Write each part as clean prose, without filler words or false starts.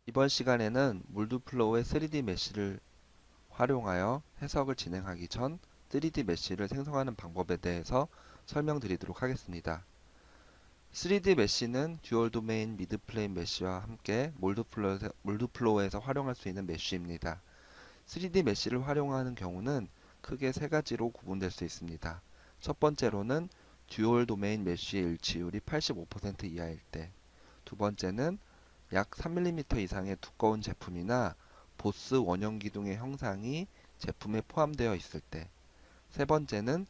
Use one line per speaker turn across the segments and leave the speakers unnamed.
이번 시간에는 몰드플로우의 3D 메쉬를 활용하여 해석을 진행하기 전 3D 메쉬를 생성하는 방법에 대해서 설명드리도록 하겠습니다. 3D 메쉬는 듀얼 도메인 미드플레인 메쉬와 함께 몰드플로우에서 활용할 수 있는 메쉬입니다. 3D 메쉬를 활용하는 경우는 크게 세 가지로 구분될 수 있습니다. 첫 번째로는 듀얼 도메인 메쉬의 일치율이 85% 이하일 때, 두 번째는 약 3mm 이상의 두꺼운 제품이나 보스 원형 기둥의 형상이 제품에 포함되어 있을 때, 세 번째는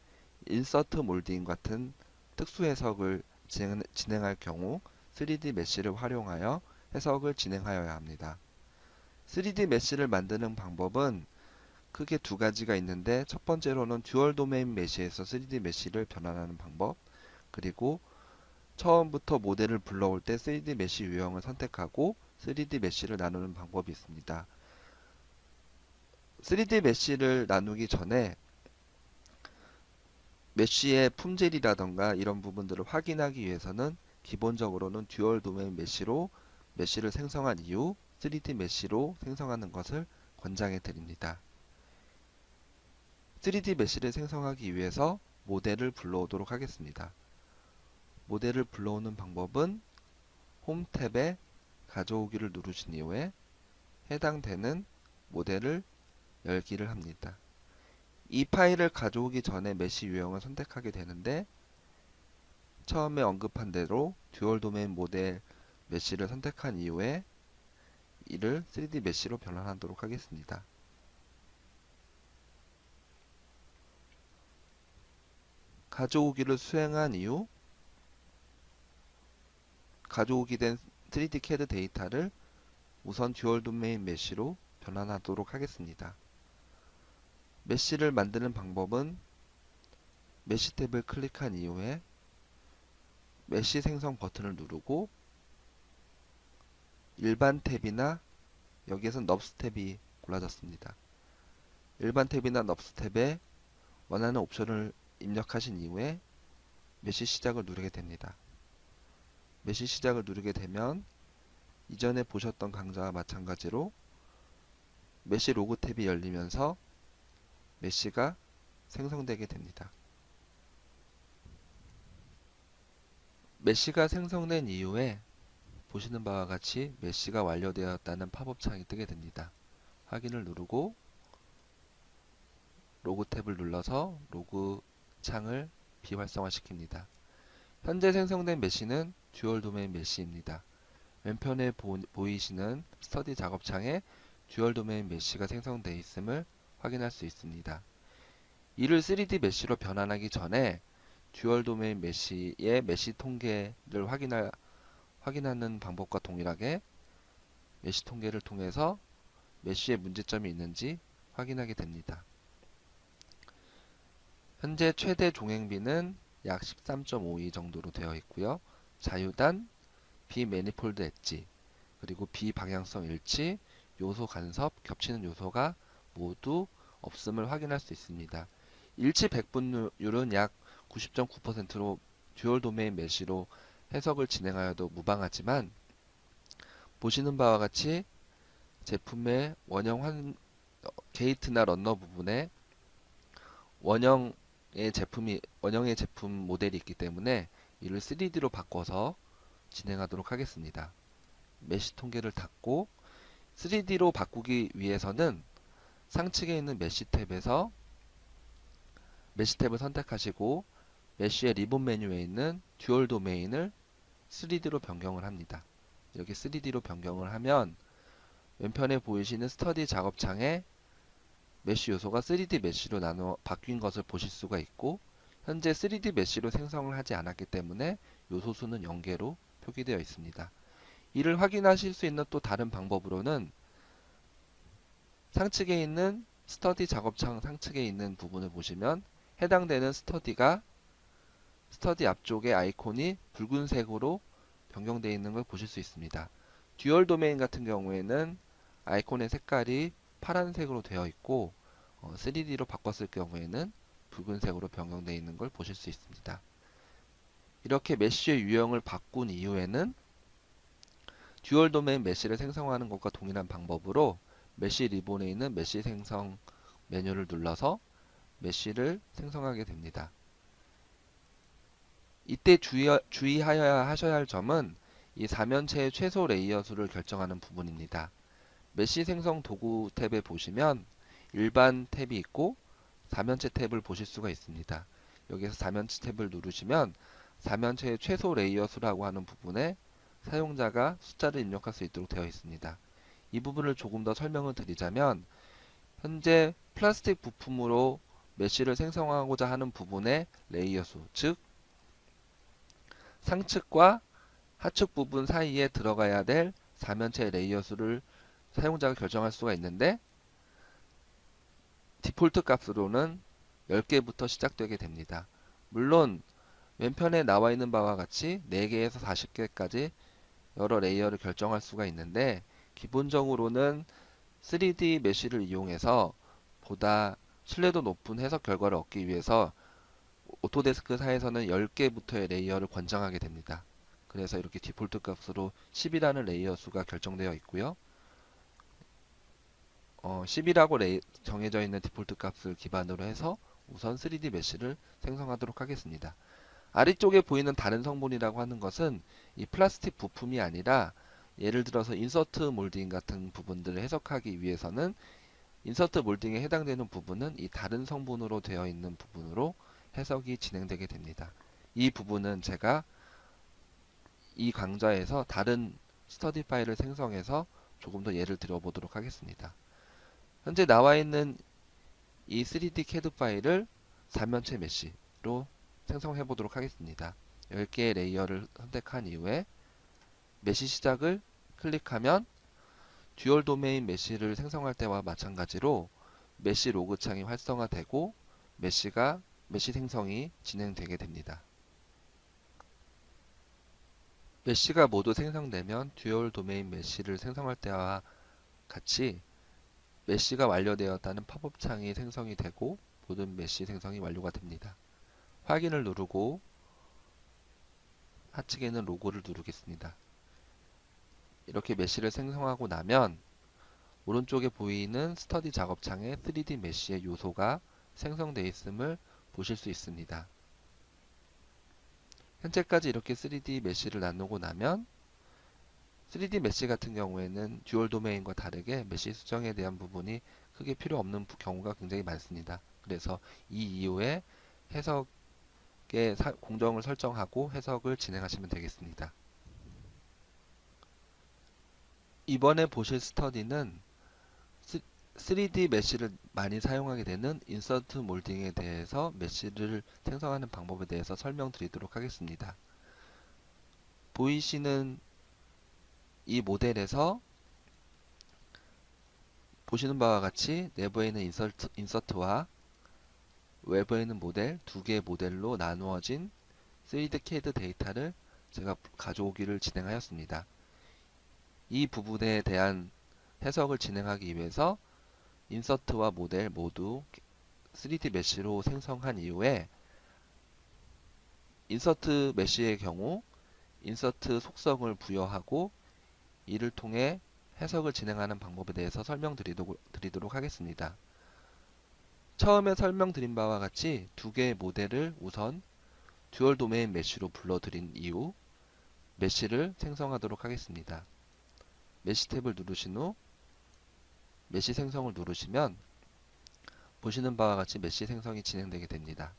인서트 몰딩 같은 특수 해석을 진행할 경우 3D 메쉬를 활용하여 해석을 진행하여야 합니다. 3D 메쉬를 만드는 방법은 크게 두 가지가 있는데, 첫 번째로는 듀얼 도메인 메쉬에서 3D 메쉬를 변환하는 방법, 그리고 처음부터 모델을 불러올 때 3D 메쉬 유형을 선택하고 3D 메쉬를 나누는 방법이 있습니다. 3D 메쉬를 나누기 전에 메쉬의 품질이라던가 이런 부분들을 확인하기 위해서는 기본적으로는 듀얼 도메인 메쉬로 메쉬를 생성한 이후 3D 메쉬로 생성하는 것을 권장해 드립니다. 3D 메쉬를 생성하기 위해서 모델을 불러오도록 하겠습니다. 모델을 불러오는 방법은 홈 탭에 가져오기를 누르신 이후에 해당되는 모델을 열기를 합니다. 이 파일을 가져오기 전에 메쉬 유형을 선택하게 되는데, 처음에 언급한 대로 듀얼 도메인 모델 메쉬를 선택한 이후에 이를 3D 메쉬로 변환하도록 하겠습니다. 가져오기를 수행한 이후 가져오기 된 3D CAD 데이터를 우선 듀얼 도메인 메쉬로 변환하도록 하겠습니다. 메쉬를 만드는 방법은 메쉬 탭을 클릭한 이후에 메쉬 생성 버튼을 누르고 일반 탭이나 여기에선 넙스 탭이 골라졌습니다. 일반 탭이나 넙스 탭에 원하는 옵션을 입력하신 이후에 메쉬 시작을 누르게 됩니다. 메쉬 시작을 누르게 되면 이전에 보셨던 강좌와 마찬가지로 메쉬 로그 탭이 열리면서 메쉬가 생성되게 됩니다. 메쉬가 생성된 이후에 보시는 바와 같이 메쉬가 완료되었다는 팝업 창이 뜨게 됩니다. 확인을 누르고 로그 탭을 눌러서 로그 창을 비활성화시킵니다. 현재 생성된 메쉬는 듀얼 도메인 메쉬입니다. 왼편에 보이시는 스터디 작업창에 듀얼 도메인 메쉬가 생성되어 있음을 확인할 수 있습니다. 이를 3D 메쉬로 변환하기 전에 듀얼 도메인 메쉬의 메쉬 통계를 확인하는 방법과 동일하게 메쉬 통계를 통해서 메쉬에 문제점이 있는지 확인하게 됩니다. 현재 최대 종횡비는 약 13.52 정도로 되어 있고요. 자유단, 비매니폴드 엣지, 그리고 비방향성 일치, 요소 간섭, 겹치는 요소가 모두 없음을 확인할 수 있습니다. 일치 백분율은 약 90.9%로 듀얼 도메인 메쉬로 해석을 진행하여도 무방하지만, 보시는 바와 같이 제품의 게이트나 런너 부분에 원형의 제품 모델이 있기 때문에 이를 3D로 바꿔서 진행하도록 하겠습니다. 메쉬 통계를 닫고 3D로 바꾸기 위해서는 상측에 있는 메쉬 탭에서 메쉬 탭을 선택하시고 메쉬의 리본 메뉴에 있는 듀얼 도메인을 3D로 변경을 합니다. 이렇게 3D로 변경을 하면 왼편에 보이시는 스터디 작업창에 메쉬 요소가 3D 메쉬로 바뀐 것을 보실 수가 있고, 현재 3D 메쉬로 생성을 하지 않았기 때문에 요소 수는 0개로 표기되어 있습니다. 이를 확인하실 수 있는 또 다른 방법으로는 상측에 있는 스터디 작업창 상측에 있는 부분을 보시면 해당되는 스터디 앞쪽의 아이콘이 붉은색으로 변경되어 있는 걸 보실 수 있습니다. 듀얼 도메인 같은 경우에는 아이콘의 색깔이 파란색으로 되어 있고 3D로 바꿨을 경우에는 붉은색으로 변경되어 있는 걸 보실 수 있습니다. 이렇게 메쉬의 유형을 바꾼 이후에는 듀얼 도메인 메시를 생성하는 것과 동일한 방법으로 메시 리본에 있는 메시 생성 메뉴를 눌러서 메시를 생성하게 됩니다. 이때 주의하여야 하셔야 할 점은 이 사면체의 최소 레이어 수를 결정하는 부분입니다. 메시 생성 도구 탭에 보시면 일반 탭이 있고 사면체 탭을 보실 수가 있습니다. 여기서 사면체 탭을 누르시면 사면체의 최소 레이어 수라고 하는 부분에 사용자가 숫자를 입력할 수 있도록 되어 있습니다. 이 부분을 조금 더 설명을 드리자면 현재 플라스틱 부품으로 메쉬를 생성하고자 하는 부분의 레이어 수, 즉 상측과 하측 부분 사이에 들어가야 될 사면체 레이어 수를 사용자가 결정할 수가 있는데 디폴트 값으로는 10개부터 시작되게 됩니다. 물론 왼편에 나와 있는 바와 같이 4개에서 40개까지 여러 레이어를 결정할 수가 있는데 기본적으로는 3D 메쉬를 이용해서 보다 신뢰도 높은 해석 결과를 얻기 위해서 오토데스크사에서는 10개부터의 레이어를 권장하게 됩니다. 그래서 이렇게 디폴트 값으로 10이라는 레이어 수가 결정되어 있고요. 10이라고 정해져 있는 디폴트 값을 기반으로 해서 우선 3D 메쉬를 생성하도록 하겠습니다. 아래쪽에 보이는 다른 성분이라고 하는 것은 이 플라스틱 부품이 아니라 예를 들어서 인서트 몰딩 같은 부분들을 해석하기 위해서는 인서트 몰딩에 해당되는 부분은 이 다른 성분으로 되어 있는 부분으로 해석이 진행되게 됩니다. 이 부분은 제가 이 강좌에서 다른 스터디 파일을 생성해서 조금 더 예를 들어보도록 하겠습니다. 현재 나와 있는 이 3D CAD 파일을 사면체 메쉬로 생성해 보도록 하겠습니다. 10개의 레이어를 선택한 이후에 메쉬 시작을 클릭하면 듀얼 도메인 메쉬를 생성할 때와 마찬가지로 메쉬 로그 창이 활성화되고 메쉬 생성이 진행되게 됩니다. 메쉬가 모두 생성되면 듀얼 도메인 메쉬를 생성할 때와 같이 메쉬가 완료되었다는 팝업 창이 생성이 되고 모든 메쉬 생성이 완료가 됩니다. 확인을 누르고 하측에 있는 로고를 누르겠습니다. 이렇게 메쉬를 생성하고 나면 오른쪽에 보이는 스터디 작업창에 3D 메쉬의 요소가 생성되어 있음을 보실 수 있습니다. 현재까지 이렇게 3D 메쉬를 나누고 나면 3D 메쉬 같은 경우에는 듀얼 도메인과 다르게 메쉬 수정에 대한 부분이 크게 필요 없는 경우가 굉장히 많습니다. 그래서 이 이후에 해석의 공정을 설정하고 해석을 진행하시면 되겠습니다. 이번에 보실 스터디는 3D 메쉬를 많이 사용하게 되는 인서트 몰딩에 대해서 메쉬를 생성하는 방법에 대해서 설명드리도록 하겠습니다. 보이시는 이 모델에서 보시는 바와 같이 내부에 있는 인서트와 외부에 있는 모델 두 개의 모델로 나누어진 3D CAD 데이터를 제가 가져오기를 진행하였습니다. 이 부분에 대한 해석을 진행하기 위해서 인서트와 모델 모두 3D 메쉬로 생성한 이후에 인서트 메쉬의 경우 인서트 속성을 부여하고 이를 통해 해석을 진행하는 방법에 대해서 설명드리도록 하겠습니다. 처음에 설명드린 바와 같이 두 개의 모델을 우선 듀얼 도메인 메쉬로 불러들인 이후 메쉬를 생성하도록 하겠습니다. 메쉬 탭을 누르신 후 메쉬 생성을 누르시면 보시는 바와 같이 메쉬 생성이 진행되게 됩니다.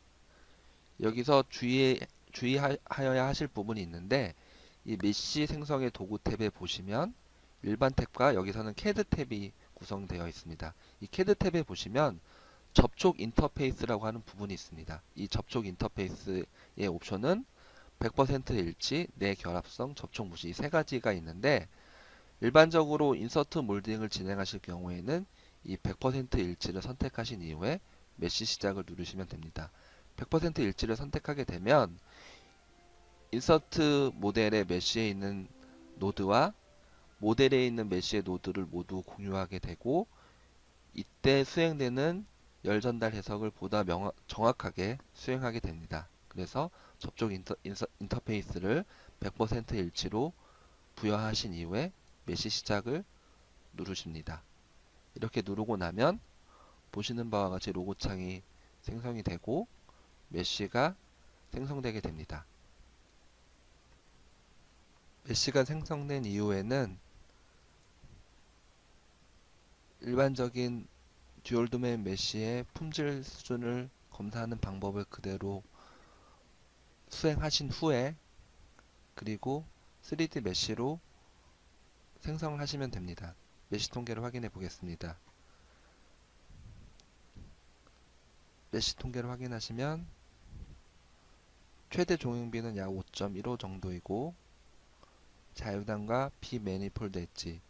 여기서 주의하여야 하실 부분이 있는데 이 메쉬 생성의 도구 탭에 보시면 일반 탭과 여기서는 CAD 탭이 구성되어 있습니다. 이 CAD 탭에 보시면 접촉 인터페이스라고 하는 부분이 있습니다. 이 접촉 인터페이스의 옵션은 100% 일치, 내결합성, 접촉 무시 이 세 가지가 있는데 일반적으로 인서트 몰딩을 진행하실 경우에는 이 100% 일치를 선택하신 이후에 메쉬 시작을 누르시면 됩니다. 100% 일치를 선택하게 되면 인서트 모델의 메쉬에 있는 노드와 모델에 있는 메쉬의 노드를 모두 공유하게 되고 이때 수행되는 열 전달 해석을 보다 정확하게 수행하게 됩니다. 그래서 접촉 인터페이스를 100% 일치로 부여하신 이후에 메시 시작을 누르십니다. 이렇게 누르고 나면 보시는 바와 같이 로고 창이 생성이 되고 메시가 생성되게 됩니다. 메시가 생성된 이후에는 일반적인 듀얼 도메인 메시의 품질 수준을 검사하는 방법을 그대로 수행하신 후에 그리고 3D 메시로 생성을 하시면 됩니다. 메시 통계를 확인해 보겠습니다. 메시 통계를 확인하시면 최대 종용비는 약 5.15 정도이고 자유단과 비매니폴드 엣지,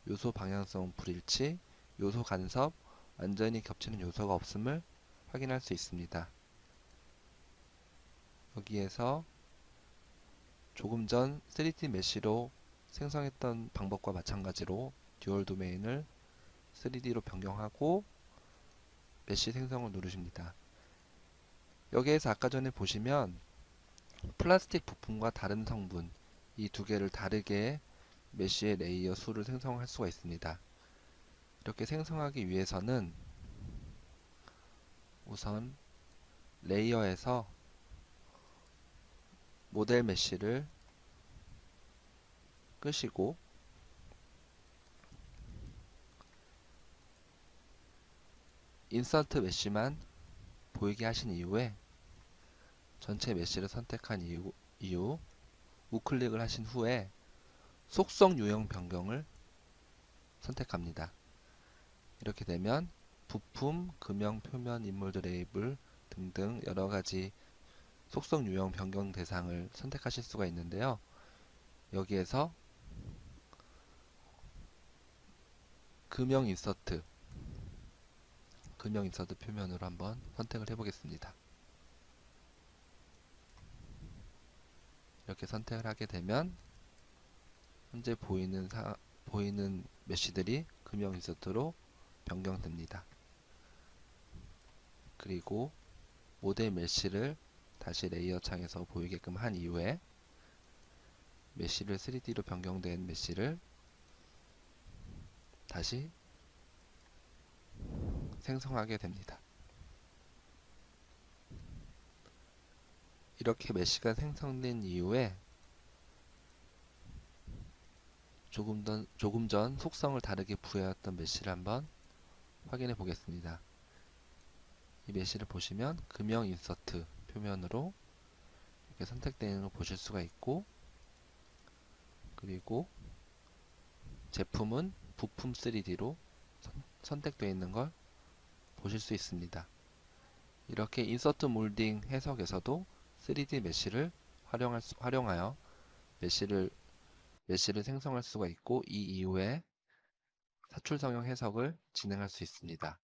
요소 방향성 불일치, 요소 간섭, 완전히 겹치는 요소가 없음을 확인할 수 있습니다. 여기에서 조금 전 3D 메시로 생성했던 방법과 마찬가지로 듀얼 도메인을 3D로 변경하고 메시 생성을 누르십니다. 여기에서 아까 전에 보시면 플라스틱 부품과 다른 성분 이 두 개를 다르게 메시의 레이어 수를 생성할 수가 있습니다. 이렇게 생성하기 위해서는 우선 레이어에서 모델 메시를 끄시고 인서트 메시만 보이게 하신 이후에 전체 메시를 선택한 이후 우클릭을 하신 후에 속성 유형 변경을 선택합니다. 이렇게 되면 부품, 금형, 표면, 인몰드 레이블 등등 여러가지 속성 유형 변경 대상을 선택하실 수가 있는데요. 여기에서 금형 인서트 표면으로 한번 선택을 해보겠습니다. 이렇게 선택을 하게 되면 현재 보이는 메시들이 금형 인서트로 변경됩니다. 그리고 모델 메시를 다시 레이어 창에서 보이게끔 한 이후에 메시를 3D로 변경된 메시를 다시 생성하게 됩니다. 이렇게 메시가 생성된 이후에 조금 전 속성을 다르게 부여했던 메시를 한번 확인해 보겠습니다. 이 메시를 보시면 금형 인서트 표면으로 이렇게 선택되어 있는 걸 보실 수가 있고 그리고 제품은 부품 3D로 선택되어 있는 걸 보실 수 있습니다. 이렇게 인서트 몰딩 해석에서도 3D 메시를 활용하여 메시를 생성할 수가 있고 이 이후에 사출 성형 해석을 진행할 수 있습니다.